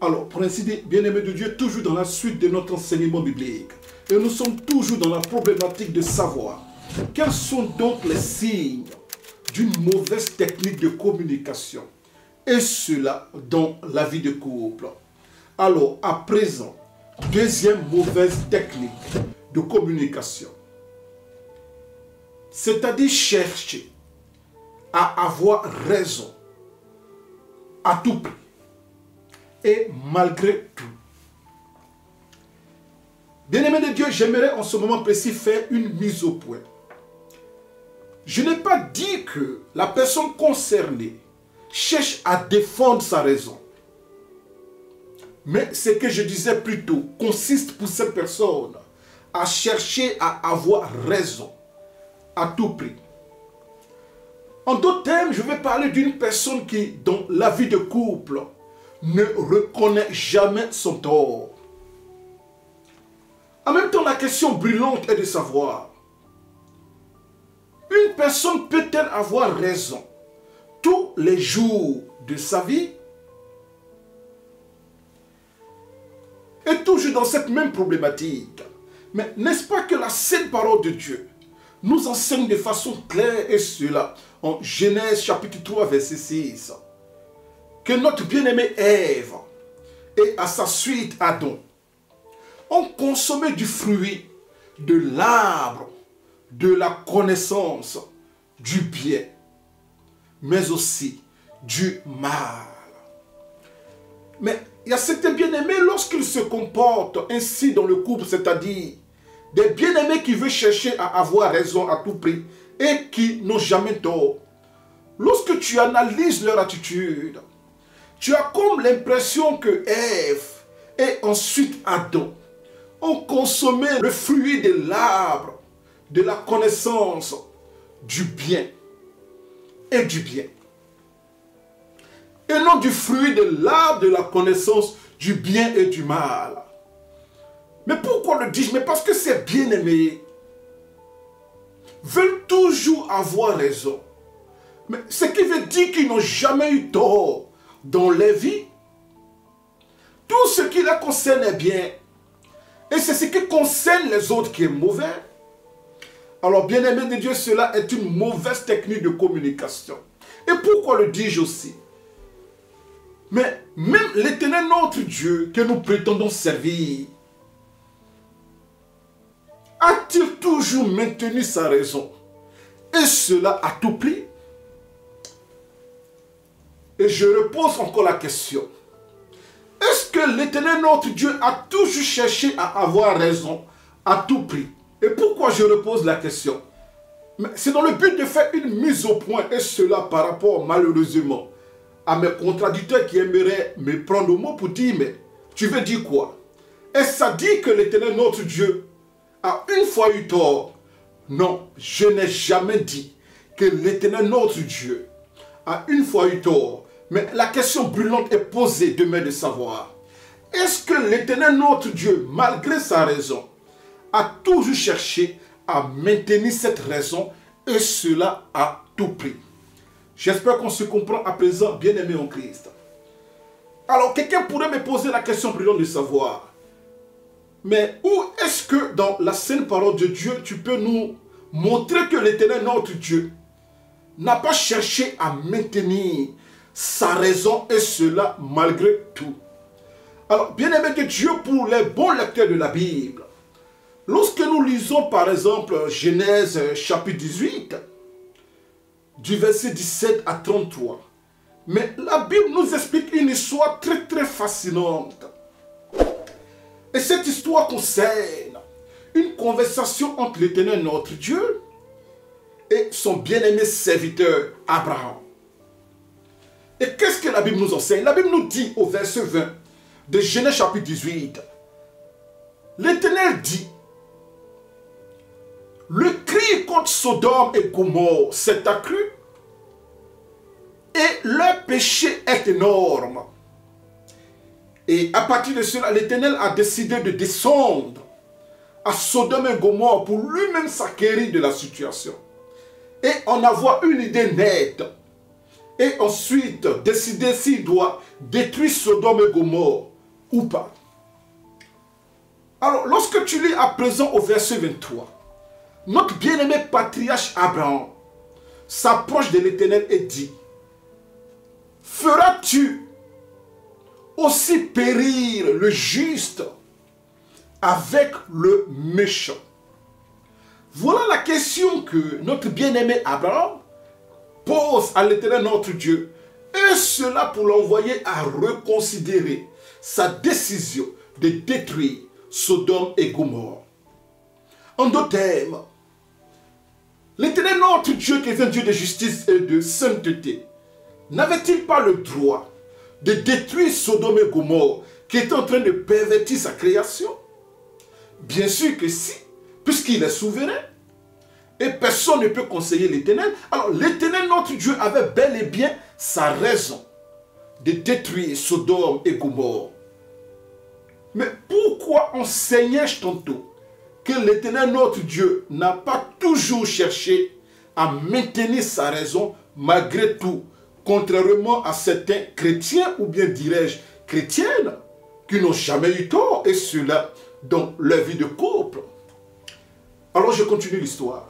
Alors, pour ainsi dire, bien-aimés de Dieu, toujours dans la suite de notre enseignement biblique. Et nous sommes toujours dans la problématique de savoir quels sont donc les signes d'une mauvaise technique de communication. Et cela dans la vie de couple. Alors, à présent, deuxième mauvaise technique de communication. C'est-à-dire chercher à avoir raison à tout prix et malgré tout. Bien-aimé de Dieu, j'aimerais en ce moment précis faire une mise au point. Je n'ai pas dit que la personne concernée cherche à défendre sa raison. Mais ce que je disais plutôt consiste pour cette personne à chercher à avoir raison à tout prix. En d'autres termes, je vais parler d'une personne qui, dans la vie de couple, ne reconnaît jamais son tort. En même temps, la question brûlante est de savoir, une personne peut-elle avoir raison tous les jours de sa vie? Et toujours dans cette même problématique. Mais n'est-ce pas que la sainte parole de Dieu nous enseigne de façon claire et cela en Genèse chapitre 3 verset 6 que notre bien-aimée Ève et à sa suite Adam ont consommé du fruit de l'arbre de la connaissance du bien, mais aussi du mal. Mais il y a certains bien-aimés, lorsqu'ils se comportent ainsi dans le couple, c'est-à-dire des bien-aimés qui veulent chercher à avoir raison à tout prix et qui n'ont jamais tort. Lorsque tu analyses leur attitude, tu as comme l'impression que Ève et ensuite Adam ont consommé le fruit de l'arbre de la connaissance du bien et du bien. Et non du fruit de l'arbre de la connaissance du bien et du mal. Mais pourquoi le dis-je? Mais parce que ces bien-aimés veulent toujours avoir raison. Mais ce qui veut dire qu'ils n'ont jamais eu tort dans leur vie. Tout ce qui les concerne est bien. Et c'est ce qui concerne les autres qui est mauvais. Alors, bien-aimés de Dieu, cela est une mauvaise technique de communication. Et pourquoi le dis-je aussi? Mais même l'Éternel notre Dieu que nous prétendons servir, a-t-il toujours maintenu sa raison? Et cela à tout prix? Et je repose encore la question. Est-ce que l'Éternel notre Dieu a toujours cherché à avoir raison à tout prix? Et pourquoi je repose la question? C'est dans le but de faire une mise au point, et cela par rapport malheureusement à mes contradicteurs qui aimeraient me prendre au mot pour dire, mais tu veux dire quoi? Est-ce ça dit que l'Éternel notre Dieu a une fois eu tort? Non, je n'ai jamais dit que l'Éternel notre Dieu a une fois eu tort. Mais la question brûlante est posée demain de savoir, est-ce que l'Éternel notre Dieu, malgré sa raison, a toujours cherché à maintenir cette raison, et cela à tout prix? J'espère qu'on se comprend à présent, bien-aimé en Christ. Alors, quelqu'un pourrait me poser la question brûlante de savoir, mais où est-ce que dans la sainte parole de Dieu, tu peux nous montrer que l'Éternel notre Dieu n'a pas cherché à maintenir sa raison, et cela malgré tout? Alors, bien-aimé de Dieu, pour les bons lecteurs de la Bible, lorsque nous lisons par exemple Genèse chapitre 18, du verset 17 à 33, mais la Bible nous explique une histoire très très fascinante. Et cette histoire concerne une conversation entre l'Éternel notre Dieu et son bien-aimé serviteur Abraham. Et qu'est-ce que la Bible nous enseigne? La Bible nous dit au verset 20 de Genèse chapitre 18, l'Éternel dit, le cri contre Sodome et Gomorrhe s'est accru et leur péché est énorme. Et à partir de cela, l'Éternel a décidé de descendre à Sodome et Gomorrhe pour lui-même s'acquérir de la situation et en avoir une idée nette. et ensuite décider s'il doit détruire Sodome et Gomorrhe ou pas. Alors, lorsque tu lis à présent au verset 23, notre bien-aimé patriarche Abraham s'approche de l'Éternel et dit, « Feras-tu aussi périr le juste avec le méchant ?» Voilà la question que notre bien-aimé Abraham pose à l'Éternel notre Dieu. Et cela pour l'envoyer à reconsidérer sa décision de détruire Sodome et Gomorrhe. En d'autres termes, l'Éternel notre Dieu, qui est un Dieu de justice et de sainteté, n'avait-il pas le droit de détruire Sodome et Gomorrhe qui est en train de pervertir sa création? Bien sûr que si, puisqu'il est souverain. Et personne ne peut conseiller l'Éternel. Alors l'Éternel notre Dieu avait bel et bien sa raison de détruire Sodome et Gomorrhe. Mais pourquoi enseignais-je tantôt que l'Éternel notre Dieu n'a pas toujours cherché à maintenir sa raison malgré tout, contrairement à certains chrétiens, ou bien dirais-je chrétiennes, qui n'ont jamais eu tort, et cela dans leur vie de couple? Alors je continue l'histoire.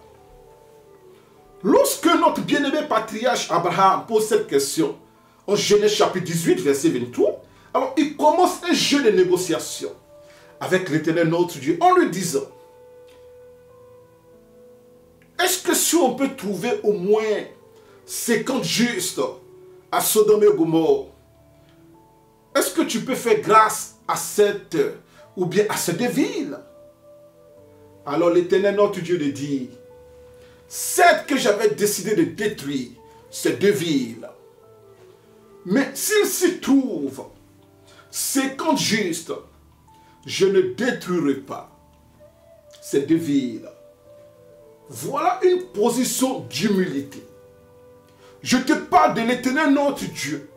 Lorsque notre bien-aimé patriarche Abraham pose cette question, en Genèse chapitre 18, verset 23, alors il commence un jeu de négociation avec l'Éternel notre Dieu en lui disant, est-ce que si on peut trouver au moins 50 justes à Sodome et Gomorrhe, est-ce que tu peux faire grâce à cette, ou bien à ces deux villes? Alors l'Éternel notre Dieu lui dit, certes que j'avais décidé de détruire ces deux villes, mais s'il s'y trouve 50 justes, je ne détruirai pas ces deux villes. Voilà une position d'humilité. Je te parle de l'Éternel notre Dieu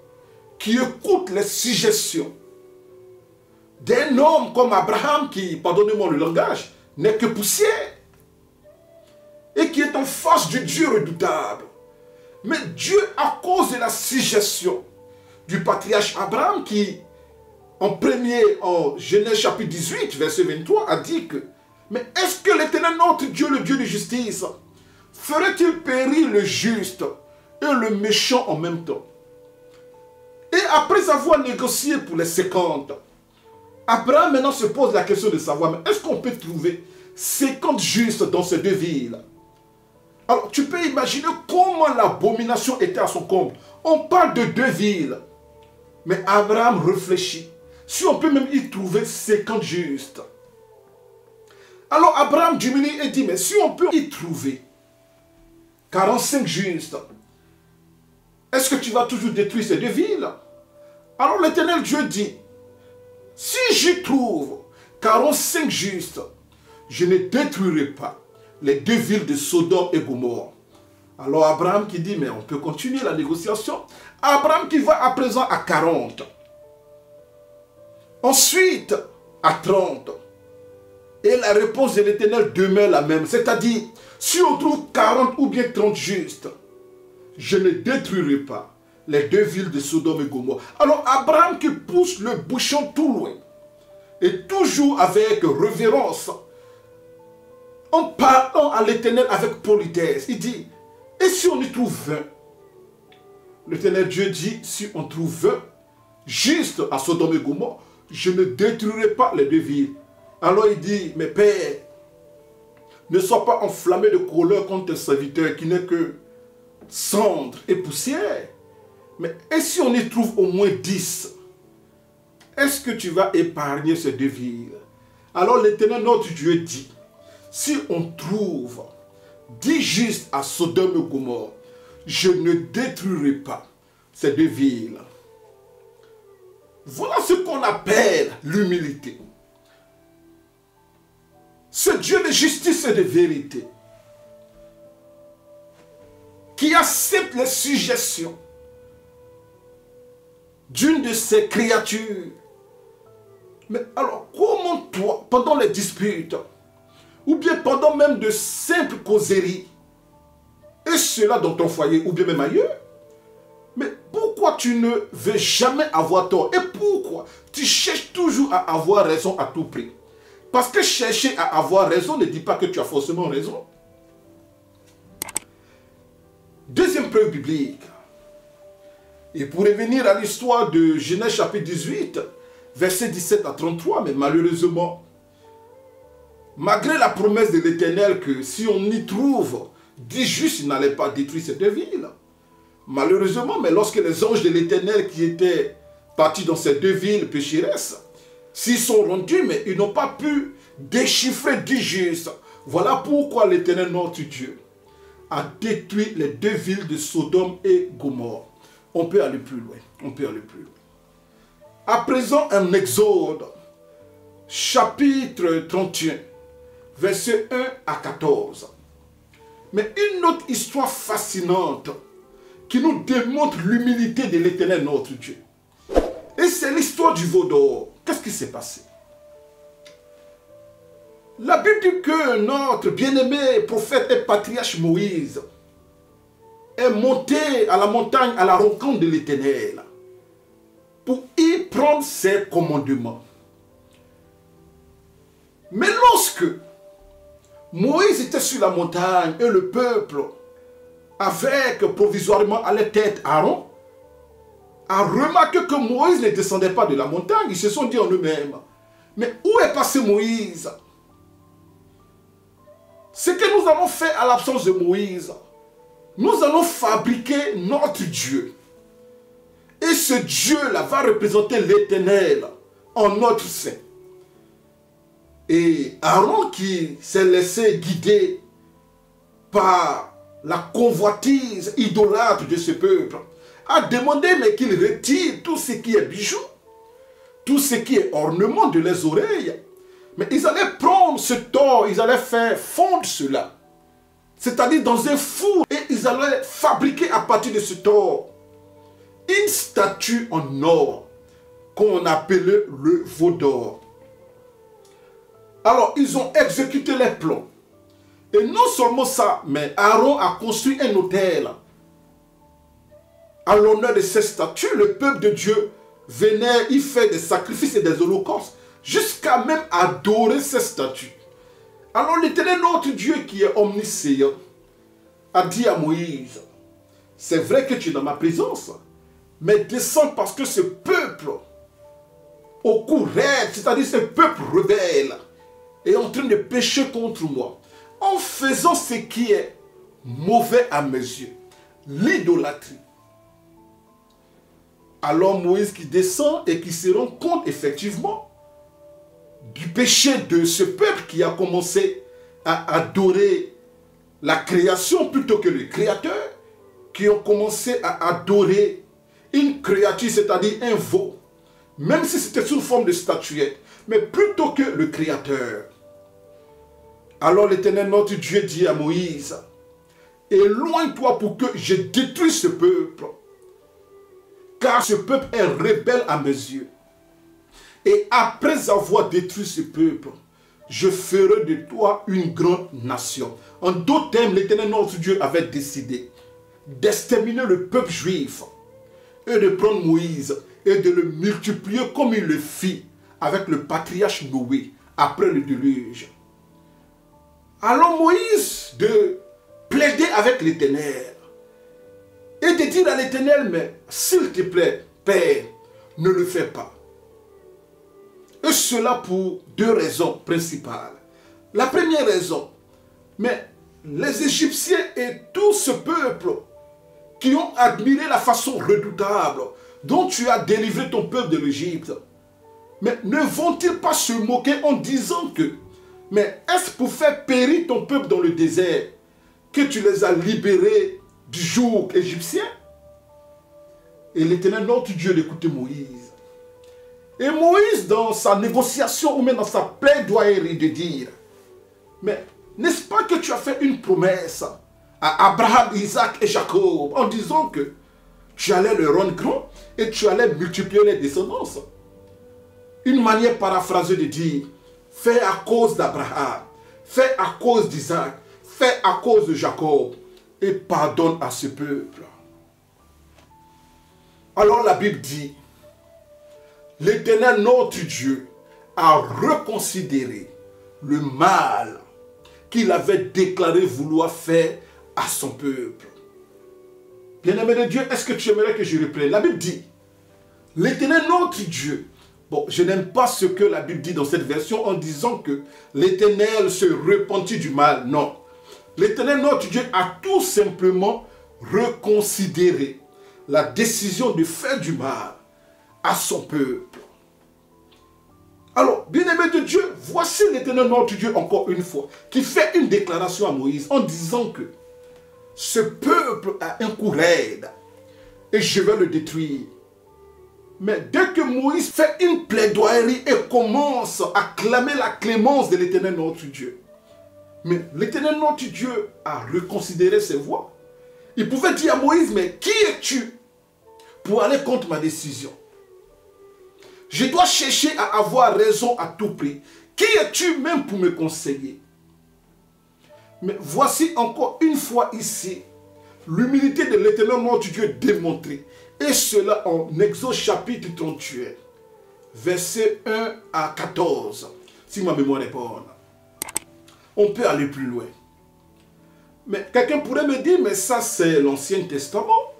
qui écoute les suggestions d'un homme comme Abraham qui, pardonnez-moi le langage, n'est que poussière et qui est en face du Dieu redoutable. Mais Dieu, à cause de la suggestion du patriarche Abraham qui, en Genèse chapitre 18, verset 23, a dit que mais est-ce que l'Éternel notre Dieu, le Dieu de justice, ferait-il périr le juste et le méchant en même temps? Et après avoir négocié pour les 50, Abraham maintenant se pose la question de savoir, mais est-ce qu'on peut trouver 50 justes dans ces deux villes? Alors tu peux imaginer comment l'abomination était à son comble. On parle de deux villes. Mais Abraham réfléchit. Si on peut même y trouver 50 justes. Alors Abraham diminue et dit, mais si on peut y trouver 45 justes, est-ce que tu vas toujours détruire ces deux villes? Alors l'Éternel Dieu dit, si j'y trouve 45 justes, je ne détruirai pas les deux villes de Sodome et Gomorrhe. Alors Abraham qui dit, mais on peut continuer la négociation. Abraham qui va à présent à 40. Ensuite à 30. Et la réponse de l'Éternel demeure la même. C'est-à-dire, si on trouve 40 ou bien 30 justes, je ne détruirai pas les deux villes de Sodome et Gomorrhe. Alors Abraham qui pousse le bouchon tout loin, et toujours avec révérence, en parlant à l'Éternel avec politesse, il dit, et si on y trouve 20? L'Éternel Dieu dit, si on trouve 20 juste à Sodome et Gomorrhe, je ne détruirai pas les deux villes. Alors il dit, mais Père, ne sois pas enflammé de colère contre tes serviteurs qui n'est que cendre et poussière. Mais et si on y trouve au moins 10? Est-ce que tu vas épargner ces deux villes? Alors l'Éternel notre Dieu dit, si on trouve 10 justes à Sodome et Gomorrhe, je ne détruirai pas ces deux villes. Voilà ce qu'on appelle l'humilité. Ce Dieu de justice et de vérité qui accepte les suggestions d'une de ses créatures. Mais alors, comment toi, pendant les disputes, ou bien pendant même de simples causeries, et cela dans ton foyer, ou bien même ailleurs, Mais pourquoi tu ne veux jamais avoir tort? Et pourquoi tu cherches toujours à avoir raison à tout prix? Parce que chercher à avoir raison ne dit pas que tu as forcément raison. Deuxième preuve biblique. Et pour revenir à l'histoire de Genèse chapitre 18, versets 17 à 33, mais malheureusement, malgré la promesse de l'Éternel que si on y trouve 10 justes, il n'allait pas détruire cette ville. Malheureusement, mais lorsque les anges de l'Éternel qui étaient partis dans ces deux villes pécheresses, s'ils sont rendus, mais ils n'ont pas pu déchiffrer 10 justes. Voilà pourquoi l'Éternel notre Dieu a détruit les deux villes de Sodome et Gomorrhe. On peut aller plus loin. On peut aller plus loin. À présent, un Exode, chapitre 31, versets 1 à 14. Mais une autre histoire fascinante qui nous démontre l'humilité de l'Éternel notre Dieu. Et c'est l'histoire du veau d'or. Qu'est-ce qui s'est passé? La Bible dit que notre bien-aimé prophète et patriarche Moïse est monté à la montagne à la rencontre de l'Éternel pour y prendre ses commandements. Mais lorsque Moïse était sur la montagne et le peuple, avec provisoirement à la tête Aaron, a remarqué que Moïse ne descendait pas de la montagne. Ils se sont dit en eux-mêmes, mais où est passé Moïse? Ce que nous allons faire à l'absence de Moïse, nous allons fabriquer notre Dieu. Et ce Dieu-là va représenter l'Éternel en notre sein. Et Aaron, qui s'est laissé guider par la convoitise idolâtre de ce peuple, a demandé mais qu'il retire tout ce qui est bijoux, tout ce qui est ornement de les oreilles. Mais ils allaient prendre ce tord, ils allaient faire fondre cela, c'est-à-dire dans un four, et ils allaient fabriquer à partir de ce tord une statue en or qu'on appelait le veau d'or. Alors ils ont exécuté les plans. Et non seulement ça, mais Aaron a construit un autel à l'honneur de cette statue. Le peuple de Dieu venait y faire des sacrifices et des holocaustes, jusqu'à même adorer cette statue. Alors l'Éternel notre Dieu qui est omniscient a dit à Moïse, c'est vrai que tu es dans ma présence, mais descends parce que ce peuple au cou raide, c'est-à-dire ce peuple rebelle, est en train de pécher contre moi, en faisant ce qui est mauvais à mes yeux, l'idolâtrie. Alors Moïse qui descend et qui se rend compte effectivement du péché de ce peuple qui a commencé à adorer la création plutôt que le Créateur, qui ont commencé à adorer une créature, c'est-à-dire un veau, même si c'était sous forme de statuette, mais plutôt que le Créateur. Alors l'Éternel notre Dieu dit à Moïse, éloigne-toi pour que je détruise ce peuple, car ce peuple est rebelle à mes yeux. Et après avoir détruit ce peuple, je ferai de toi une grande nation. En d'autres termes, l'Éternel notre Dieu avait décidé d'exterminer le peuple juif et de prendre Moïse et de le multiplier comme il le fit avec le patriarche Noé après le déluge. Alors Moïse de plaider avec l'Éternel et de dire à l'Éternel, mais s'il te plaît, Père, ne le fais pas. Et cela pour deux raisons principales. La première raison, mais les Égyptiens et tout ce peuple qui ont admiré la façon redoutable dont tu as délivré ton peuple de l'Égypte, mais ne vont-ils pas se moquer en disant que, mais est-ce pour faire périr ton peuple dans le désert que tu les as libérés du joug égyptien? Et l'Éternel notre Dieu écoutait Moïse. Et Moïse, dans sa négociation ou même dans sa plaidoyerie de dire, mais n'est-ce pas que tu as fait une promesse à Abraham, Isaac et Jacob en disant que tu allais le rendre grand et tu allais multiplier les descendances? Une manière paraphrasée de dire, fais à cause d'Abraham, fais à cause d'Isaac, fais à cause de Jacob et pardonne à ce peuple. Alors la Bible dit, l'Éternel notre Dieu a reconsidéré le mal qu'il avait déclaré vouloir faire à son peuple. Bien-aimé de Dieu, est-ce que tu aimerais que je reprenne? La Bible dit, l'Éternel notre Dieu. Bon, je n'aime pas ce que la Bible dit dans cette version en disant que l'Éternel se repentit du mal. Non. L'Éternel notre Dieu a tout simplement reconsidéré la décision de faire du mal à son peuple. Alors, bien-aimé de Dieu, voici l'Éternel notre Dieu encore une fois, qui fait une déclaration à Moïse en disant que ce peuple a un coup raide et je vais le détruire. Mais dès que Moïse fait une plaidoirie et commence à clamer la clémence de l'Éternel notre Dieu, mais l'Éternel notre Dieu a reconsidéré ses voix. Il pouvait dire à Moïse, mais qui es-tu pour aller contre ma décision? Je dois chercher à avoir raison à tout prix. Qui es-tu même pour me conseiller? Mais voici encore une fois ici l'humilité de l'Éternel notre Dieu démontrée. Et cela en Exode chapitre 38, versets 1 à 14. Si ma mémoire est bonne. On peut aller plus loin. Mais quelqu'un pourrait me dire, mais ça c'est l'Ancien Testament.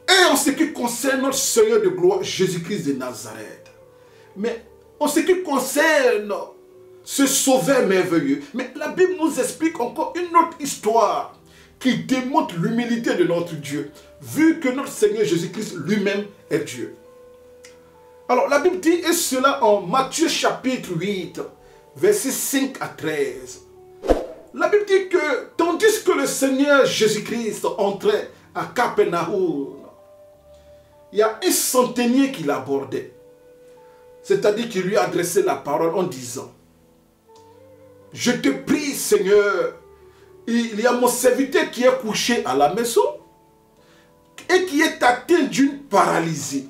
Et en ce qui concerne notre Seigneur de gloire, Jésus-Christ de Nazareth. Mais en ce qui concerne ce sauveur merveilleux, mais la Bible nous explique encore une autre histoire qui démontre l'humilité de notre Dieu, vu que notre Seigneur Jésus-Christ lui-même est Dieu. Alors la Bible dit, et cela en Matthieu chapitre 8, versets 5 à 13. La Bible dit que, tandis que le Seigneur Jésus-Christ entrait à Capernaum, il y a un centenier qui l'abordait. C'est-à-dire qu'il lui adressait la parole en disant, « Je te prie, Seigneur, il y a mon serviteur qui est couché à la maison et qui est atteint d'une paralysie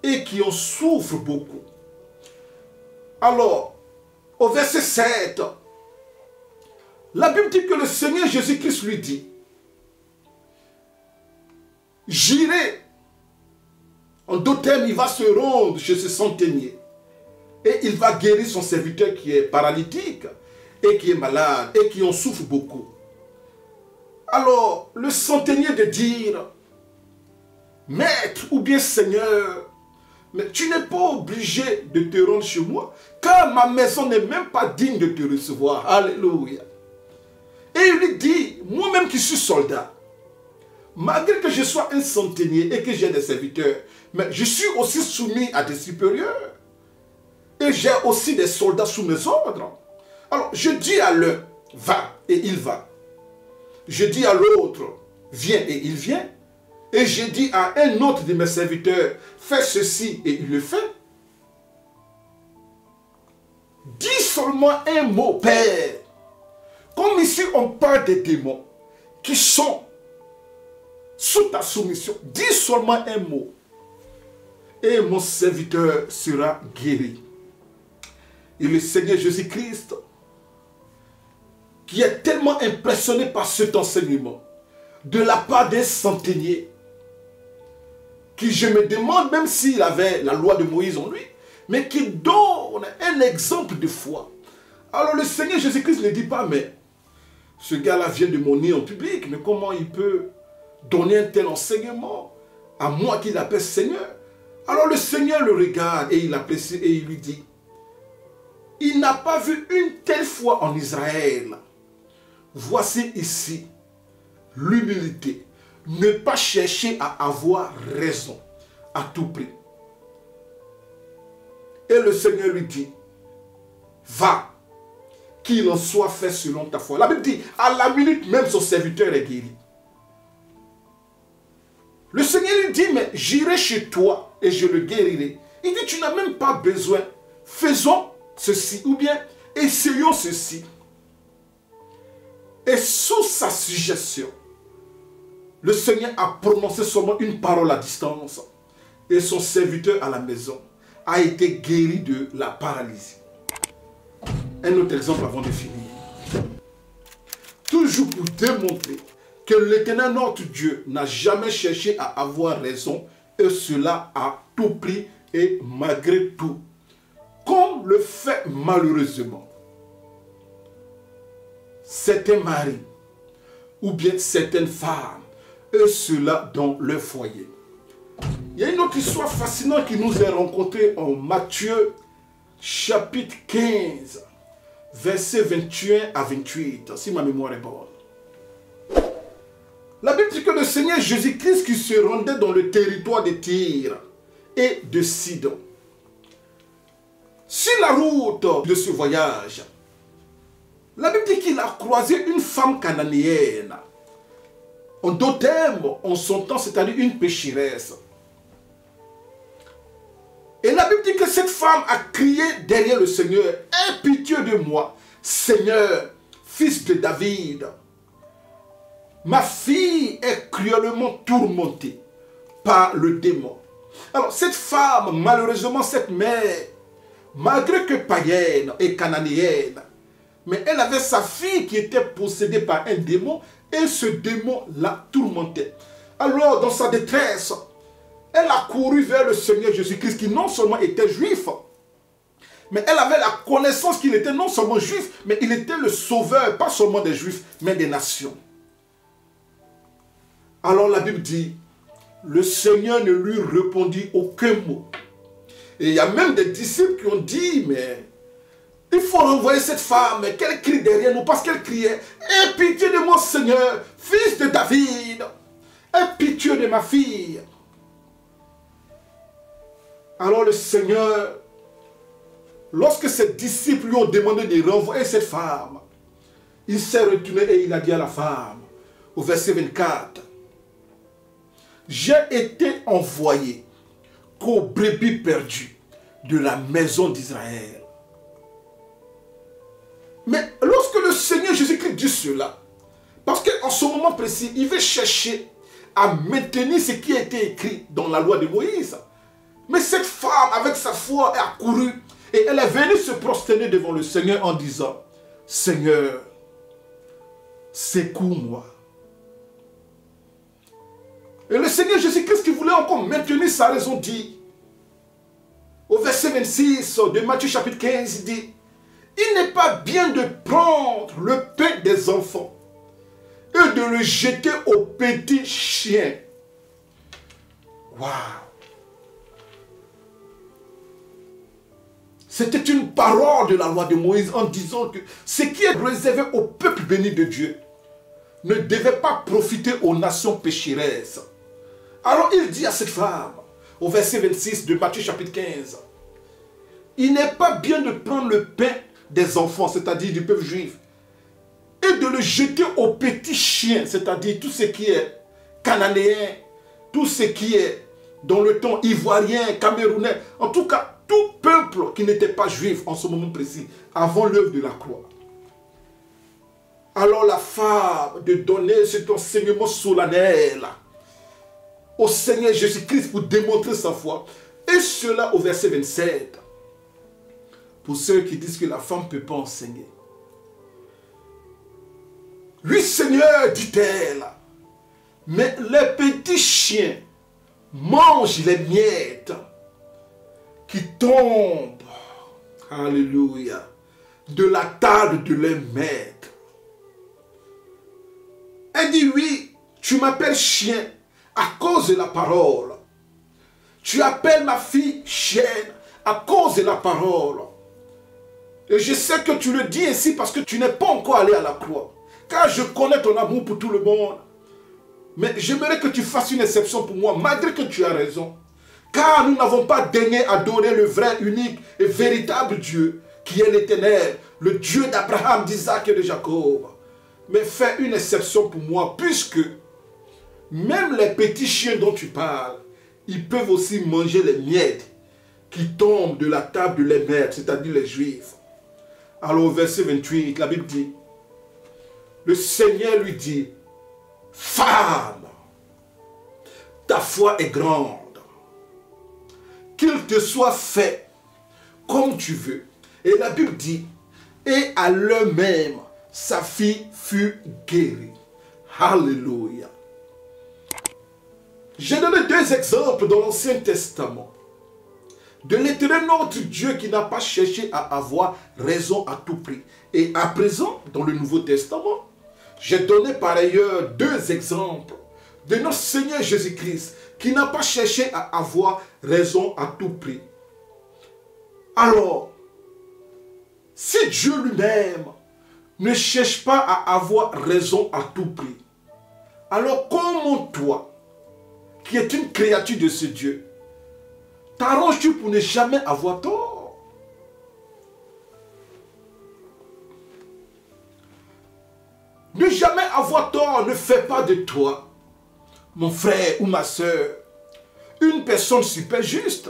et qui en souffre beaucoup. » Alors, au verset 7, la Bible dit que le Seigneur Jésus-Christ lui dit, « J'irai. » En d'autres termes, il va se rendre chez ce centenier et il va guérir son serviteur qui est paralytique et qui est malade et qui en souffre beaucoup. Alors, le centenier de dire, « Maître ou bien Seigneur, mais tu n'es pas obligé de te rendre chez moi, car ma maison n'est même pas digne de te recevoir. » Alléluia. Et il lui dit, « Moi-même qui suis soldat, malgré que je sois un centenier et que j'ai des serviteurs, mais je suis aussi soumis à des supérieurs. Et j'ai aussi des soldats sous mes ordres. Alors, je dis à l'un, va, et il va. Je dis à l'autre, viens, et il vient. Et je dis à un autre de mes serviteurs, fais ceci, et il le fait. Dis seulement un mot, Père. Comme ici, on parle des démons qui sont sous ta soumission. Dis seulement un mot. Et mon serviteur sera guéri. Et le Seigneur Jésus-Christ, qui est tellement impressionné par cet enseignement, de la part d'un centenier, qui je me demande même s'il avait la loi de Moïse en lui, mais qui donne un exemple de foi. Alors le Seigneur Jésus-Christ ne dit pas, mais ce gars-là vient de mon nez en public, mais comment il peut donner un tel enseignement à moi qui l'appelle Seigneur? Alors le Seigneur le regarde et il l'apprécie et il lui dit, il n'a pas vu une telle foi en Israël. Voici ici l'humilité. Ne pas chercher à avoir raison à tout prix. Et le Seigneur lui dit, va, qu'il en soit fait selon ta foi. La Bible dit, à la minute même son serviteur est guéri. Le Seigneur lui dit, mais j'irai chez toi et je le guérirai. Il dit, tu n'as même pas besoin. Faisons ceci ou bien essayons ceci. Et sous sa suggestion, le Seigneur a prononcé seulement une parole à distance. Et son serviteur à la maison a été guéri de la paralysie. Un autre exemple avant de finir. Toujours pour démontrer que l'Éternel notre Dieu n'a jamais cherché à avoir raison, et cela à tout prix et malgré tout, comme le fait malheureusement certains maris ou bien certaines femmes, et cela dans leur foyer. Il y a une autre histoire fascinante qui nous est rencontrée en Matthieu chapitre 15, versets 21 à 28, si ma mémoire est bonne. La Bible dit que le Seigneur Jésus-Christ qui se rendait dans le territoire de Tyr et de Sidon. Sur la route de ce voyage, la Bible dit qu'il a croisé une femme cananéenne. En d'autres termes, en son temps, c'est-à-dire une pécheresse. Et la Bible dit que cette femme a crié derrière le Seigneur, « Aie pitié de moi, Seigneur, fils de David. Ma fille est cruellement tourmentée par le démon. » Alors, cette femme, malheureusement, cette mère, malgré que païenne et cananéenne, mais elle avait sa fille qui était possédée par un démon, et ce démon la tourmentait. Alors, dans sa détresse, elle a couru vers le Seigneur Jésus-Christ, qui non seulement était juif, mais elle avait la connaissance qu'il était non seulement juif, mais il était le sauveur, pas seulement des juifs, mais des nations. Alors la Bible dit, le Seigneur ne lui répondit aucun mot. Et il y a même des disciples qui ont dit, mais il faut renvoyer cette femme, qu'elle crie derrière nous, parce qu'elle criait, « Aie pitié de moi, Seigneur, fils de David, aie pitié de ma fille. » Alors le Seigneur, lorsque ses disciples lui ont demandé de renvoyer cette femme, il s'est retourné et il a dit à la femme, au verset 24, « J'ai été envoyé qu'aux brebis perdues de la maison d'Israël. » Mais lorsque le Seigneur Jésus-Christ dit cela, parce qu'en ce moment précis, il veut chercher à maintenir ce qui a été écrit dans la loi de Moïse. Mais cette femme, avec sa foi, a couru et elle est venue se prosterner devant le Seigneur en disant, « Seigneur, secours-moi. » Et le Seigneur Jésus-Christ qui voulait encore maintenir sa raison dit, au verset 26 de Matthieu chapitre 15, il dit, « Il n'est pas bien de prendre le pain des enfants et de le jeter aux petits chiens. » Waouh! C'était une parole de la loi de Moïse en disant que ce qui est réservé au peuple béni de Dieu ne devait pas profiter aux nations pécheresses. Alors il dit à cette femme, au verset 26 de Matthieu chapitre 15, « Il n'est pas bien de prendre le pain des enfants, c'est-à-dire du peuple juif, et de le jeter aux petits chiens, c'est-à-dire tout ce qui est cananéen, tout ce qui est dans le temps ivoirien, camerounais, en tout cas, tout peuple qui n'était pas juif en ce moment précis, avant l'œuvre de la croix. » Alors la femme de donner cet enseignement solennel au Seigneur Jésus-Christ pour démontrer sa foi. Et cela au verset 27. Pour ceux qui disent que la femme ne peut pas enseigner. « Oui, Seigneur, dit-elle, mais les petits chiens mangent les miettes qui tombent, alléluia, de la table de leur maître. » Elle dit, oui, tu m'appelles chien à cause de la parole. Tu appelles ma fille chienne à cause de la parole. Et je sais que tu le dis ainsi parce que tu n'es pas encore allé à la croix. Car je connais ton amour pour tout le monde. Mais j'aimerais que tu fasses une exception pour moi, malgré que tu as raison. Car nous n'avons pas daigné adorer le vrai, unique et véritable Dieu, qui est l'Éternel, le Dieu d'Abraham, d'Isaac et de Jacob. Mais fais une exception pour moi, puisque même les petits chiens dont tu parles, ils peuvent aussi manger les miettes qui tombent de la table de leurs maîtres, c'est-à-dire les Juifs. Alors au verset 28, la Bible dit, le Seigneur lui dit, « Femme, ta foi est grande, qu'il te soit fait comme tu veux. » Et la Bible dit, « Et à l'heure même, sa fille fut guérie. » Alléluia. J'ai donné deux exemples dans l'Ancien Testament. De l'Éternel notre Dieu qui n'a pas cherché à avoir raison à tout prix. Et à présent, dans le Nouveau Testament, j'ai donné par ailleurs deux exemples de notre Seigneur Jésus-Christ qui n'a pas cherché à avoir raison à tout prix. Alors, si Dieu lui-même ne cherche pas à avoir raison à tout prix, alors comment toi, qui es une créature de ce Dieu, t'arranges-tu pour ne jamais avoir tort? Ne jamais avoir tort ne fait pas de toi, mon frère ou ma soeur, une personne super juste.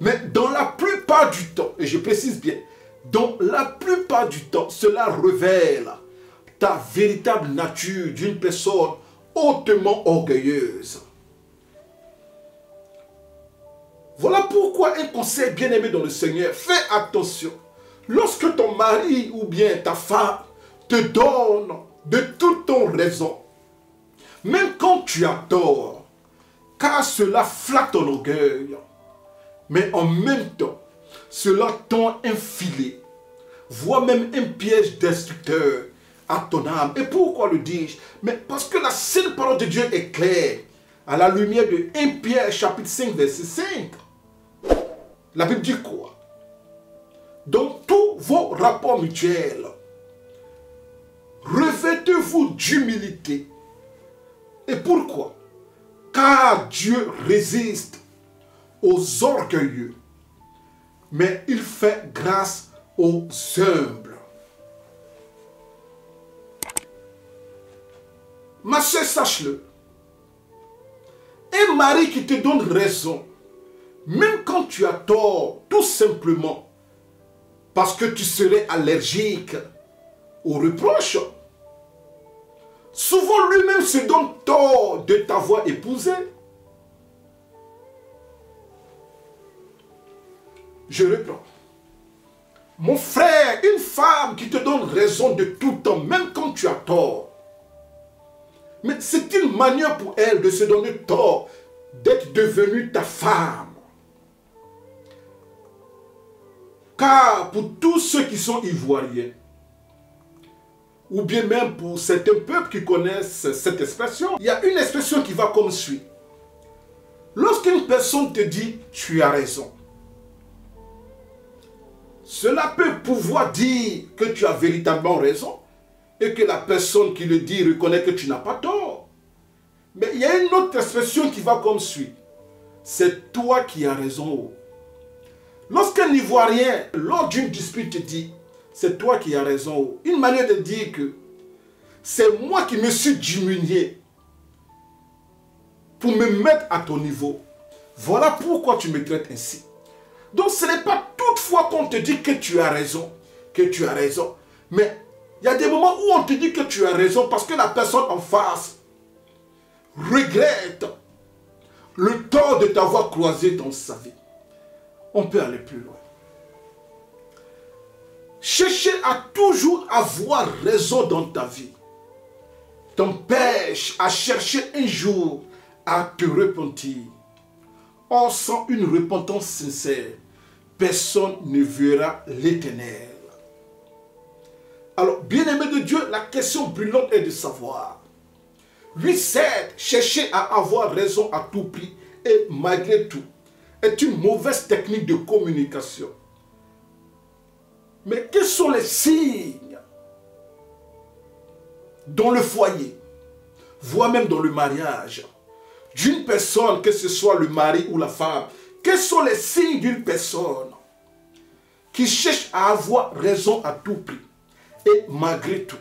Mais dans la plupart du temps, et je précise bien, dans la plupart du temps, cela révèle ta véritable nature d'une personne hautement orgueilleuse. Voilà pourquoi un conseil bien-aimé dans le Seigneur, fais attention. Lorsque ton mari ou bien ta femme te donne de toute ton raison, même quand tu as tort, car cela flatte ton orgueil, mais en même temps, cela tend un filet, voire même un piège destructeur à ton âme. Et pourquoi le dis-je? Mais parce que la sainte parole de Dieu est claire, à la lumière de 1 Pierre chapitre 5 verset 5. La Bible dit quoi? Dans tous vos rapports mutuels, revêtez-vous d'humilité. Et pourquoi? Car Dieu résiste aux orgueilleux, mais il fait grâce aux humbles. Ma soeur, sache-le. Un mari qui te donne raison, même quand tu as tort, tout simplement parce que tu serais allergique aux reproches, souvent lui-même se donne tort de t'avoir épousé. Je reprends. Mon frère, une femme qui te donne raison de tout temps, même quand tu as tort. Mais c'est une manière pour elle de se donner tort, d'être devenue ta femme. Car pour tous ceux qui sont ivoiriens, ou bien même pour certains peuples qui connaissent cette expression, il y a une expression qui va comme suit. Lorsqu'une personne te dit « tu as raison », cela peut pouvoir dire que tu as véritablement raison et que la personne qui le dit reconnaît que tu n'as pas tort. Mais il y a une autre expression qui va comme suit. C'est toi qui as raison. Lorsqu'un Ivoirien, lors d'une dispute, te dit c'est toi qui as raison, une manière de dire que c'est moi qui me suis diminué pour me mettre à ton niveau. Voilà pourquoi tu me traites ainsi. Donc ce n'est pas toutefois qu'on te dit que tu as raison, mais il y a des moments où on te dit que tu as raison parce que la personne en face regrette le tort de t'avoir croisé dans sa vie. On peut aller plus loin. Chercher à toujours avoir raison dans ta vie t'empêche à chercher un jour à te repentir. Or, sans une repentance sincère, personne ne verra l'Éternel. Alors, bien-aimé de Dieu, la question brûlante est de savoir. 8-7, chercher à avoir raison à tout prix et malgré tout, est une mauvaise technique de communication. Mais quels sont les signes dans le foyer, voire même dans le mariage, d'une personne, que ce soit le mari ou la femme? Quels sont les signes d'une personne qui cherche à avoir raison à tout prix et malgré tout,